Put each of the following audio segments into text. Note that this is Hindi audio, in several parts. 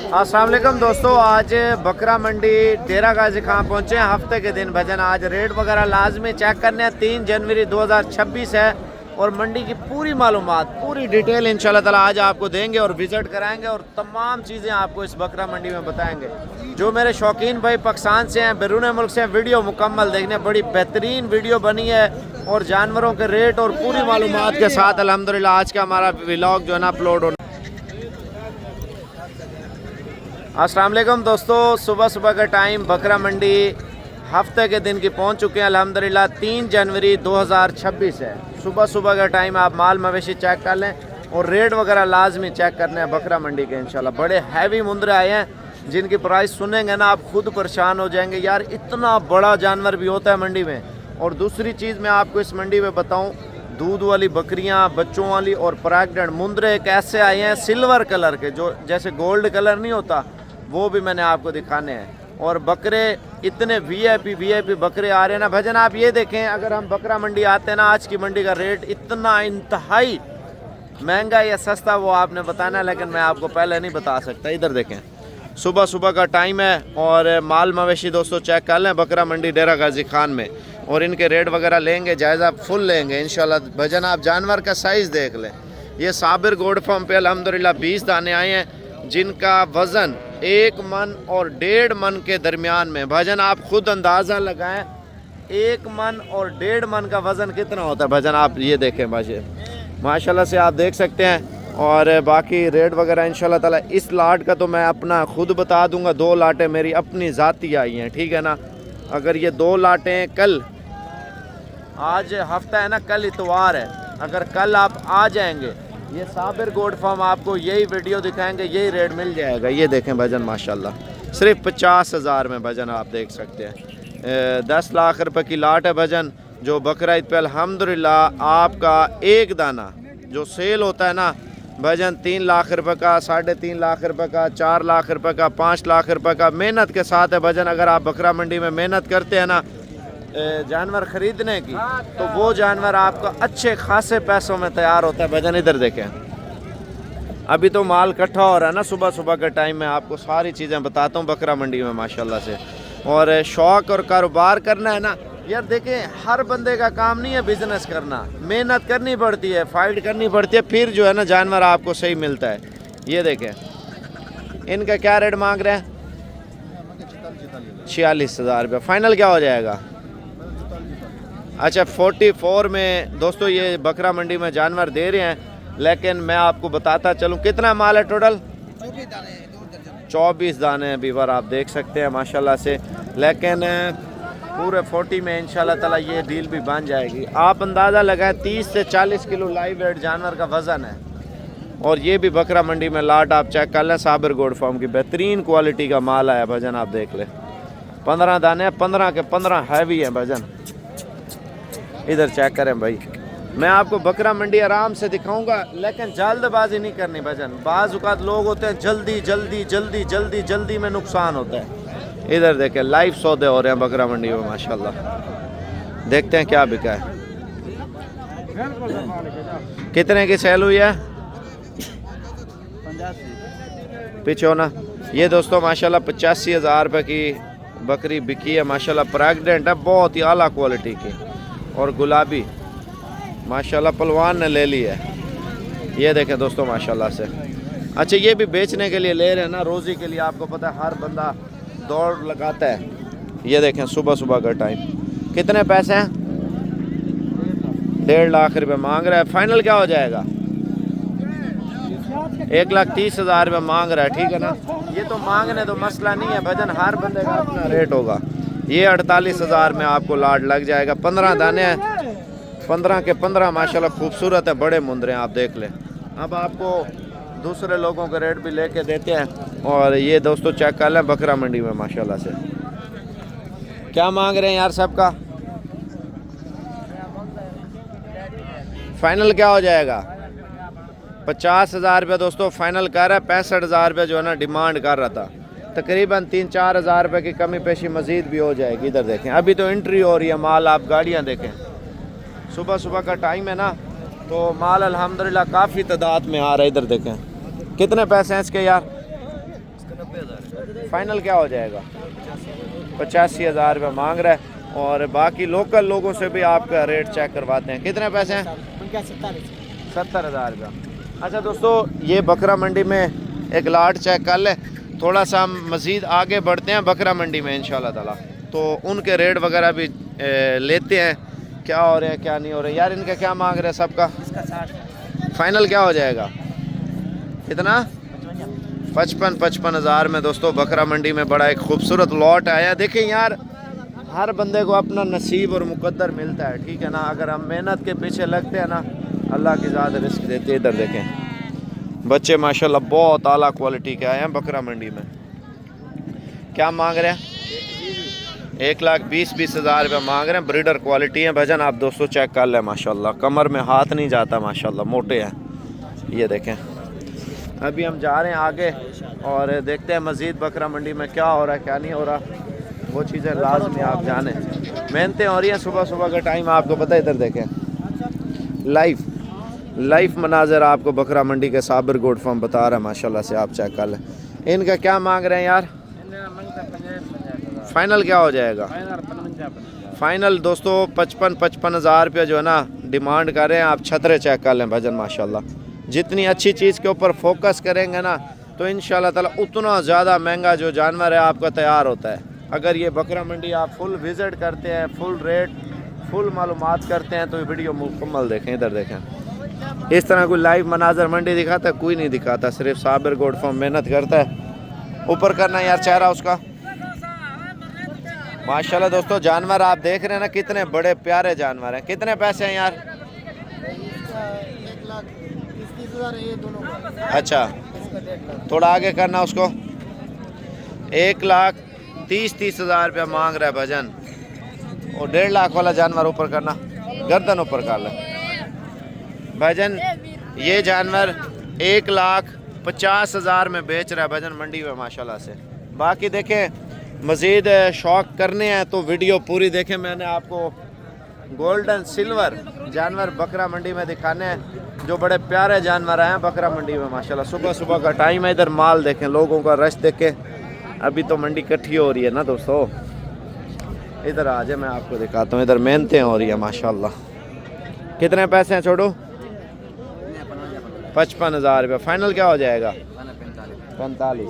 अस्सलाम वालेकुम दोस्तों, आज बकरा मंडी डेरा गाजी खां पहुँचे हैं। हफ्ते के दिन भजन आज रेट वगैरह लाजमी चेक करने हैं। 3 जनवरी 2026 है और मंडी की पूरी मालूमात पूरी डिटेल इंशाल्लाह ताला आज आपको देंगे और विज़िट कराएंगे और तमाम चीज़ें आपको इस बकरा मंडी में बताएंगे। जो मेरे शौकीन भाई पाकिस्तान से हैं, बैरून मुल्क से हैं, वीडियो मुकम्मल देखने, बड़ी बेहतरीन वीडियो बनी है और जानवरों के रेट और पूरी मालूमात के साथ अल्हम्दुलिल्लाह आज का हमारा व्लॉग जो है ना अपलोड होना। अस्सलाम वालेकुम दोस्तों, सुबह का टाइम बकरा मंडी हफ्ते के दिन की पहुंच चुके हैं अल्हम्दुलिल्लाह। 3 जनवरी 2026 है। सुबह का टाइम आप माल मवेशी चेक कर लें और रेट वगैरह लाजमी चेक करने हैं बकरा मंडी के इंशाल्लाह। बड़े हैवी मुंदरे आए हैं जिनकी प्राइस सुनेंगे ना आप खुद परेशान हो जाएंगे, यार इतना बड़ा जानवर भी होता है मंडी में। और दूसरी चीज़ मैं आपको इस मंडी में बताऊँ, दूध वाली बकरियां, बच्चों वाली और प्रेग्नेंट मुंदरे एक ऐसे आए हैं सिल्वर कलर के, जो जैसे गोल्ड कलर नहीं होता वो भी मैंने आपको दिखाने हैं। और बकरे इतने वीआईपी बकरे आ रहे हैं ना भजन। आप ये देखें, अगर हम बकरा मंडी आते हैं ना, आज की मंडी का रेट इतना इंतहाई महंगा या सस्ता वो आपने बताना है, लेकिन मैं आपको पहले नहीं बता सकता। इधर देखें, सुबह का टाइम है और माल मवेशी दोस्तों चेक कर लें बकरा मंडी डेरा गाजी खान में और इनके रेट वगैरह लेंगे, जायज़ा फुल लेंगे इंशाल्लाह भजन। आप जानवर का साइज़ देख लें। ये साबिर गोड फार्म पे अल्हम्दुलिल्लाह 20 दाने आए हैं जिनका वज़न 1 मन और 1.5 मन के दरमियान में। भजन आप खुद अंदाज़ा लगाएं 1 मन और 1.5 मन का वज़न कितना होता है भजन। आप ये देखें भाई, माशाल्लाह से आप देख सकते हैं। और बाकी रेट वगैरह इंशाल्लाह ताला इस लाट का तो मैं अपना खुद बता दूंगा। 2 लाटें मेरी अपनी ज़ाती आई हैं, ठीक है ना। अगर ये 2 लाटें कल, आज हफ्ता है ना, कल इतवार है, अगर कल आप आ जाएंगे ये साबिर गोड फार्म आपको यही वीडियो दिखाएंगे, यही रेट मिल जाएगा। ये देखें भजन माशाल्लाह सिर्फ 50,000 में भजन आप देख सकते हैं। 10 लाख रुपए की लाट है भजन। जो बकरा ईद पे अल्हम्दुलिल्लाह आपका एक दाना जो सेल होता है ना भजन 3 लाख रुपए का, 3.5 लाख रुपए का, 4 लाख रुपए का, 5 लाख रुपए का मेहनत के साथ है भजन। अगर आप बकरा मंडी में मेहनत करते हैं ना जानवर खरीदने की, तो वो जानवर आपका अच्छे खासे पैसों में तैयार होता है भजन। इधर देखें, अभी तो माल इकट्ठा हो रहा है ना। सुबह के टाइम में आपको सारी चीज़ें बताता हूँ बकरा मंडी में माशाल्लाह से। और शौक़ और कारोबार करना है ना यार, देखें हर बंदे का काम नहीं है बिज़नेस करना, मेहनत करनी पड़ती है, फाइट करनी पड़ती है, फिर जो है ना जानवर आपको सही मिलता है। ये देखें इनका क्या रेट मांग रहे हैं? 46,000 रुपये। फ़ाइनल क्या हो जाएगा? अच्छा 44 में दोस्तों ये बकरा मंडी में जानवर दे रहे हैं, लेकिन मैं आपको बताता चलूँ कितना माल है टोटल। 24 दाने हैं बीवर, आप देख सकते हैं माशाल्लाह से। लेकिन पूरे 40 में इंशाल्लाह ताला ये डील भी बन जाएगी। आप अंदाज़ा लगाएं 30 से 40 किलो लाइव वेट जानवर का वज़न है। और ये भी बकरा मंडी में लाट आप चेक कर लें, साबिर गोड फार्म की बेहतरीन क्वालिटी का माल आया भजन। आप देख लें 15 दाने, 15 के 15 हैवी है भजन। इधर चेक करें भाई, मैं आपको बकरा मंडी आराम से दिखाऊंगा, लेकिन जल्दबाजी नहीं करनी भजन। बाज़ औक़ात लोग होते हैं जल्दी में नुकसान होता है। इधर देखें लाइव सौदे हो रहे हैं बकरा मंडी में माशाल्लाह। देखते हैं क्या बिका है, कितने की सेल हुई है। पीछे हो ना। ये दोस्तों माशाल्लाह 85,000 रुपये की बकरी बिकी है माशाल्लाह। प्रेग्नेंट है, बहुत ही आला क्वालिटी की और गुलाबी माशाल्लाह पहलवान ने ले ली है। ये देखें दोस्तों माशाल्लाह से। अच्छा ये भी बेचने के लिए ले रहे हैं ना, रोज़ी के लिए। आपको पता है हर बंदा दौड़ लगाता है। ये देखें सुबह का टाइम, कितने पैसे हैं? 1.5 लाख रुपये मांग रहा है। फाइनल क्या हो जाएगा? 1,30,000 रुपये मांग रहा है, ठीक है ना। ये तो मांगने तो मसला नहीं है भजन, हर बंदे का अपना रेट होगा। ये 48,000 में आपको लाट लग जाएगा। 15 दाने हैं, 15 के 15 माशाल्लाह खूबसूरत है, बड़े मुंदरे हैं, आप देख लें। अब आपको दूसरे लोगों के रेट भी लेके देते हैं। और ये दोस्तों चेक कर लें बकरा मंडी में माशाल्लाह से क्या मांग रहे हैं यार सबका। फाइनल क्या हो जाएगा? 50,000 रुपये दोस्तों फाइनल कर रहा है। 65,000 रुपये जो है ना डिमांड कर रहा था। तकरीबन 3-4 हज़ार रुपये की कमी पेशी मज़ीद भी हो जाएगी। इधर देखें अभी तो एंट्री हो रही है माल, आप गाड़ियाँ देखें। सुबह का टाइम है ना, तो माल अल्हम्दुलिल्लाह काफ़ी तादाद में आ रहा है। इधर देखें कितने पैसे हैं इसके यार? फाइनल क्या हो जाएगा? 85,000 रुपये मांग रहा है। और बाकी लोकल लोगों से भी आपका रेट चेक करवाते हैं। कितने पैसे हैं? 70,000 रुपया। अच्छा दोस्तों, ये बकरा मंडी में एक लाट चेक कर ले। थोड़ा सा हम मज़ीद आगे बढ़ते हैं बकरा मंडी में इंशाल्लाह ताला, तो उनके रेट वगैरह भी लेते हैं, क्या हो रहे हैं क्या नहीं हो रहे। यार इनका क्या मांग रहे हैं सबका? फाइनल क्या हो जाएगा? कितना? 55,000 में दोस्तों बकरा मंडी में बड़ा एक खूबसूरत लॉट आया। देखें यार, हर बंदे को अपना नसीब और मुकद्दर मिलता है, ठीक है ना। अगर हम मेहनत के पीछे लगते हैं ना, अल्लाह की ज़्यादा रिस्क देती है। इधर देखें बच्चे माशाल्लाह बहुत आला क्वालिटी के आए हैं बकरा मंडी में। क्या मांग रहे हैं? 1,20,000 रुपये मांग रहे हैं। ब्रीडर क्वालिटी है भजन, आप दोस्तों चेक कर लें माशाल्लाह। कमर में हाथ नहीं जाता माशाल्लाह, मोटे हैं। ये देखें, अभी हम जा रहे हैं आगे और देखते हैं मज़ीद बकरा मंडी में क्या हो रहा है क्या नहीं हो रहा। वो चीज़ें लाजमी आप जाने, मेहनतें हो रही हैं सुबह सुबह का टाइम, आपको पता है। इधर देखें लाइव मनाजर आपको बकरा मंडी के साबिर गोट फार्म बता रहा है माशाल्लाह से, आप चेक कर लें। इनका क्या मांग रहे हैं यार? फाइनल क्या हो जाएगा? फाइनल दोस्तों 55,000 रुपये जो है ना डिमांड कर रहे हैं। आप छतरे चेक कर लें भजन माशाल्लाह। जितनी अच्छी चीज़ के ऊपर फोकस करेंगे ना, तो इंशाल्लाह ताला उतना ज़्यादा महंगा जो जानवर है आपका तैयार होता है। अगर ये बकरा मंडी आप फुल विज़िट करते हैं, फुल रेट फुल मालूमात करते हैं, तो ये वीडियो मुकम्मल देखें। इधर देखें, इस तरह कोई लाइव मनाजर मंडी दिखाता है? कोई नहीं दिखाता, सिर्फ साबिर गोट फार्म मेहनत करता है। ऊपर करना यार चेहरा उसका माशाल्लाह। दोस्तों जानवर आप देख रहे हैं ना, कितने बड़े प्यारे जानवर हैं। कितने पैसे हैं यार? 1,30,000 अच्छा, थोड़ा आगे करना उसको। 1,30,000 रुपया मांग रहा है भजन। और 1.5 लाख वाला जानवर ऊपर करना, गर्दन ऊपर कर ले भजन। ये जानवर 1,50,000 में बेच रहा है भजन मंडी में माशाल्लाह से। बाकी देखें, मज़ीद शौक़ करने हैं तो वीडियो पूरी देखें। मैंने आपको गोल्डन सिल्वर जानवर बकरा मंडी में दिखाने हैं, जो बड़े प्यारे जानवर आए हैं बकरा मंडी में माशाल्लाह। सुबह सुबह का टाइम है। इधर माल देखें, लोगों का रश देखें। अभी तो मंडी इकट्ठी हो रही है ना दोस्तों। इधर आ जाए, मैं आपको दिखाता हूँ। इधर मेहनतें हो रही है माशाल्लाह। कितने पैसे हैं छोड़ो? 55,000 रुपये। फाइनल क्या हो जाएगा? 45।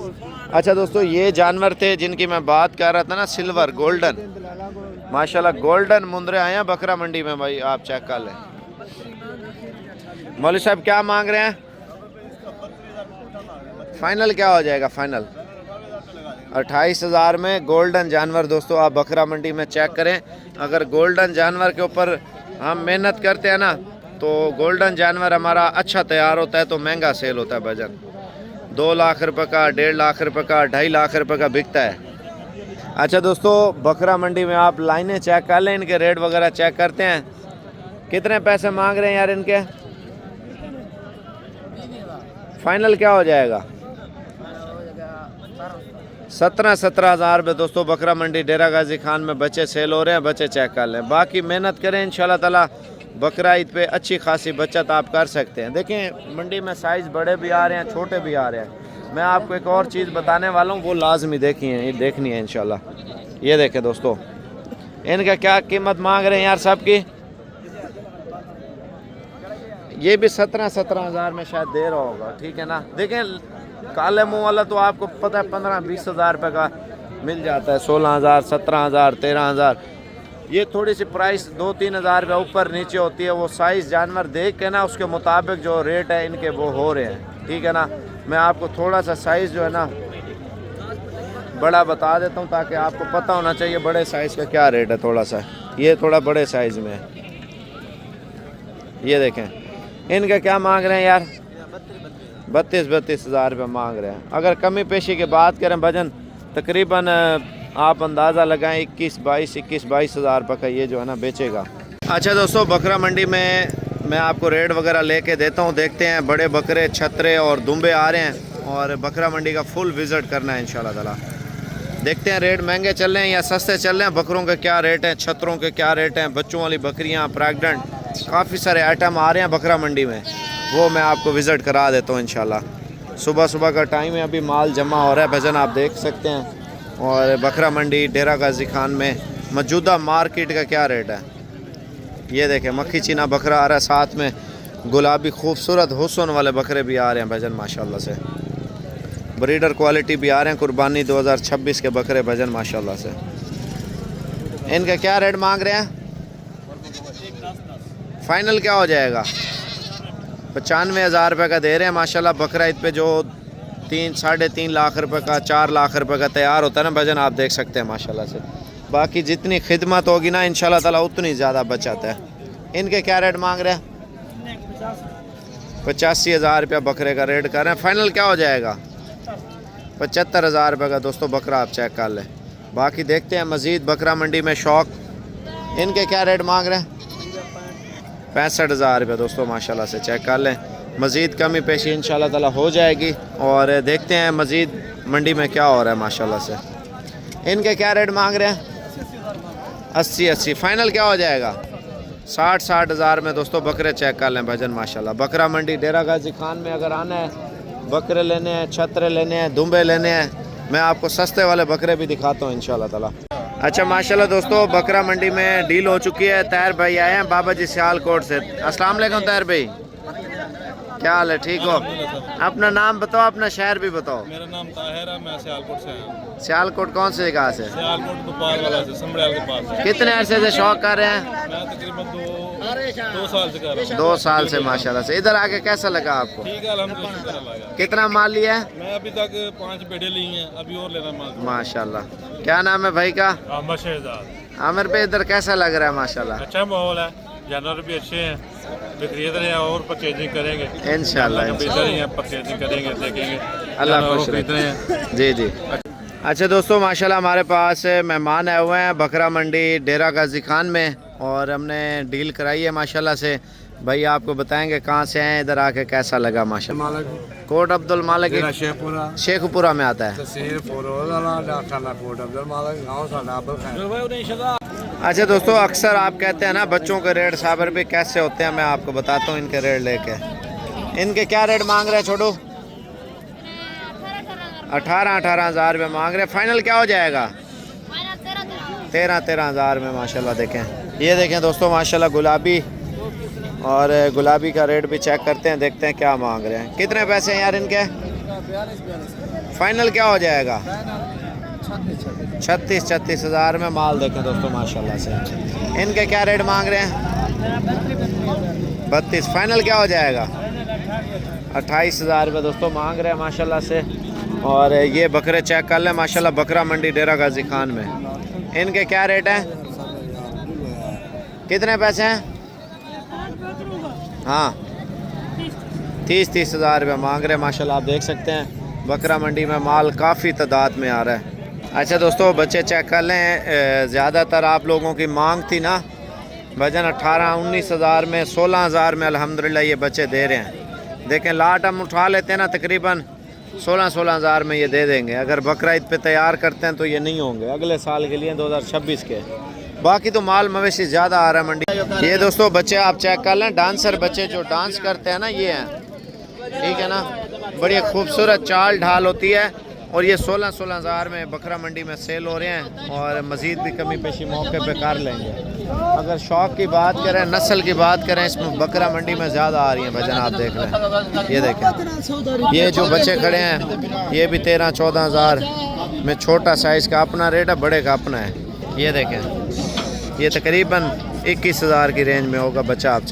अच्छा दोस्तों, ये जानवर थे जिनकी मैं बात कर रहा था ना, सिल्वर गोल्डन माशाल्लाह। गोल्डन मुंदरे आए हैं बकरा मंडी में भाई, आप चेक कर लें। मौलवी साहब क्या मांग रहे हैं? फाइनल क्या हो जाएगा? फाइनल 28,000 में गोल्डन जानवर। दोस्तों आप बकरा मंडी में चेक करें, अगर गोल्डन जानवर के ऊपर हम मेहनत करते हैं ना, तो गोल्डन जानवर हमारा अच्छा तैयार होता है, तो महंगा सेल होता है भजन। 2 लाख रुपए का, 1.5 लाख रुपए का, 2.5 लाख रुपए का बिकता है। अच्छा दोस्तों, बकरा मंडी में आप लाइनें चेक कर लें, इनके रेट वगैरह चेक करते हैं। कितने पैसे मांग रहे हैं यार इनके? फाइनल क्या हो जाएगा? 17,000 रुपये दोस्तों बकरा मंडी डेरा गाजी खान में बच्चे सेल हो रहे हैं। बच्चे चेक कर लें। बाकी मेहनत करें, इंशाल्लाह ताला बकरा ईद पे अच्छी खासी बचत आप कर सकते हैं। देखें मंडी में साइज़ बड़े भी आ रहे हैं, छोटे भी आ रहे हैं। मैं आपको एक और चीज़ बताने वाला हूँ, वो लाजमी देखिए, ये देखनी है इंशाल्लाह। ये देखें दोस्तों, इनका क्या कीमत मांग रहे हैं यार सब की? ये भी 17,000 में शायद दे रहा होगा, ठीक है ना। देखें काले मुंह वाला तो आपको पता है 15-20 हज़ार रुपये का मिल जाता है। 16,000, 17,000, 13,000। ये थोड़ी सी प्राइस 2-3 हज़ार रुपये ऊपर नीचे होती है। वो साइज़ जानवर देख के ना, उसके मुताबिक जो रेट है इनके वो हो रहे हैं, ठीक है ना। मैं आपको थोड़ा सा साइज़ जो है ना बड़ा बता देता हूँ, ताकि आपको पता होना चाहिए बड़े साइज़ का क्या रेट है। थोड़ा सा ये थोड़ा बड़े साइज़ में है। ये देखें, इनका क्या मांग रहे हैं यार? 32 हज़ार रुपये मांग रहे हैं। अगर कमी पेशी की बात करें भजन, तकरीबन आप अंदाज़ा लगाएं 21-22 हज़ार रुपये का ये जो है ना बेचेगा। अच्छा दोस्तों, बकरा मंडी में मैं आपको रेट वगैरह लेके देता हूँ। देखते हैं, बड़े बकरे, छतरे और दुम्बे आ रहे हैं, और बकरा मंडी का फुल विज़िट करना है इंशाल्लाह ताला। देखते हैं रेट महंगे चल रहे हैं या सस्ते चल रहे हैं, बकरों के क्या रेट हैं, छतरों के क्या रेट हैं, बच्चों वाली बकरियाँ, प्रेग्नेंट, काफ़ी सारे आइटम आ रहे हैं बकरा मंडी में, वो मैं आपको विज़िट करा देता हूँ इंशाल्लाह। सुबह सुबह का टाइम है, अभी माल जमा हो रहा है भजन, आप देख सकते हैं। और बकरा मंडी डेरा गाजी खान में मौजूदा मार्केट का क्या रेट है, ये देखें। मक्खी चीना बकरा आ रहा है, साथ में गुलाबी खूबसूरत हुस्न वाले बकरे भी आ रहे हैं भजन माशाल्लाह से। ब्रीडर क्वालिटी भी आ रहे हैं, कुर्बानी 2026 के बकरे भजन माशाल्लाह से। इनका क्या रेट मांग रहे हैं? फाइनल क्या हो जाएगा? 95,000 रुपये का दे रहे हैं माशाल्लाह। बकरा ईद पे जो 3-3.5 लाख रुपए का, 4 लाख रुपए का तैयार होता है ना भजन, आप देख सकते हैं माशाल्लाह से। बाकी जितनी खिदमत होगी ना इंशाल्लाह ताला उतनी ज़्यादा बचत है। इनके क्या रेट मांग रहे हैं? 85,000 रुपया बकरे का रेट कर रहे हैं। फाइनल क्या हो जाएगा? 75,000 रुपये का दोस्तों बकरा, आप चेक कर लें। बाकी देखते हैं मज़ीद बकरा मंडी में शौक। इनके क्या रेट मांग रहे हैं? 65,000 रुपये दोस्तों माशाल्लाह से, चेक कर लें। मज़ीद कमी पेशी इंशाल्लाह ताला हो जाएगी और देखते हैं मज़ीद मंडी में क्या हो रहा है माशाल्लाह से। इनके क्या रेट मांग रहे हैं? 80। फाइनल क्या हो जाएगा? 60,000 में दोस्तों बकरे चेक कर लें भजन माशाल्लाह। बकरा मंडी डेरा गाजी खान में अगर आना है, बकरे लेने हैं, छतरे लेने हैं, दुम्बे लेने हैं, मैं आपको सस्ते वाले बकरे भी दिखाता हूँ इंशाल्लाह ताला। अच्छा माशाल्लाह दोस्तों, बकरा मंडी में डील हो चुकी है। तैर भाई आए हैं बाबा जी सियालकोट से। अस्सलाम वालेकुम तैर भाई, क्या हाल है? ठीक हो? अपना नाम बताओ, अपना शहर भी बताओ। मेरा नाम ताहिर है, मैं सियालकोट से आया हूँ। सियालकोट कौन से जगह से? सियालकोट भोपाल वाला से, समड़ियाल के पास। कितने अरसे से शौक कर रहे हैं? मैं तकरीबन 2 साल से कर रहा हूँ। 2 साल से माशाल्लाह से। इधर आके कैसा लगा आपको? ठीक है अल्हम्दुलिल्लाह, शुक्र अल्लाह का। कितना माल लिया है? मैं अभी तक 5 बेड़े ली हैं, अभी और लेना माल। माशाल्लाह। क्या नाम है भाई का? आमिर शहजाद। आमिर पे इधर कैसा लग रहा है माशाल्लाह? अच्छा माहौल है, जानवर भी अच्छे हैं, बिक्री रहे हैं और परचेजिंग करेंगे इंशाल्लाह। परचेजिंग करेंगे, देखेंगे अल्लाह खुश रखे। जी जी। अच्छा दोस्तों माशाल्लाह हमारे पास मेहमान आए हुए हैं बकरा मंडी डेरा गाजी खान में और हमने डील कराई है माशाल्लाह से। भाई आपको बताएंगे कहाँ से हैं, इधर आके कैसा लगा माशाल्लाह। कोट अब्दुल मालिक शेखपुरा में आता है। अच्छा दोस्तों, अक्सर आप कहते हैं ना बच्चों के रेट साबर भी कैसे होते हैं, मैं आपको बताता हूँ इनके रेट लेके। इनके क्या रेट मांग रहे हैं छोटू? 18,000 रुपये मांग रहे हैं। फाइनल क्या हो जाएगा? 13,000 में माशाल्लाह। देखें, ये देखें दोस्तों माशाल्लाह गुलाबी, और गुलाबी का रेट भी चेक करते हैं, देखते हैं क्या मांग रहे हैं। कितने पैसे हैं यार इनके? फाइनल क्या हो जाएगा? 36,000 में माल। देखें दोस्तों माशाल्लाह से। इनके क्या रेट मांग रहे हैं? 32। फाइनल क्या हो जाएगा? 28,000 रुपये दोस्तों मांग रहे हैं माशाल्लाह से। और ये बकरे चेक कर लें माशाल्लाह बकरा मंडी डेरा गाजी खान में। इनके क्या रेट हैं? कितने पैसे हैं? हाँ 30,000 रुपये मांग रहे हैं माशाल्लाह। आप देख सकते हैं बकरा मंडी में माल काफ़ी तादाद में आ रहा है। अच्छा दोस्तों, बच्चे चेक कर लें। ज़्यादातर आप लोगों की मांग थी ना भजन 18-19,000 में, 16,000 में अल्हम्दुलिल्लाह ये बच्चे दे रहे हैं। देखें लाट हम उठा लेते हैं ना, तकरीबन 16,000 में ये दे देंगे। अगर बकरा ईद पे तैयार करते हैं तो ये नहीं होंगे, अगले साल के लिए 2026 के। बाकी तो माल मवेशी ज़्यादा आ रहा है मंडी। ये दोस्तों बच्चे आप चेक कर लें, डांसर बच्चे जो डांस करते हैं ना, ये हैं, ठीक है ना। बड़ी खूबसूरत चाल ढाल होती है और ये 16,000 में बकरा मंडी में सेल हो रहे हैं। और मज़ीद भी कमी पेशी मौके पे कर लेंगे। अगर शौक़ की बात करें, नस्ल की बात करें, इसमें बकरा मंडी में ज़्यादा आ रही हैं भजन, आप देख लें। ये देखें, ये जो बच्चे खड़े हैं ये भी 13-14,000 में छोटा साइज़ का अपना रेट है, बड़े का अपना है। ये देखें, ये तकरीबन 21,000 की रेंज में होगा बच्चा, आप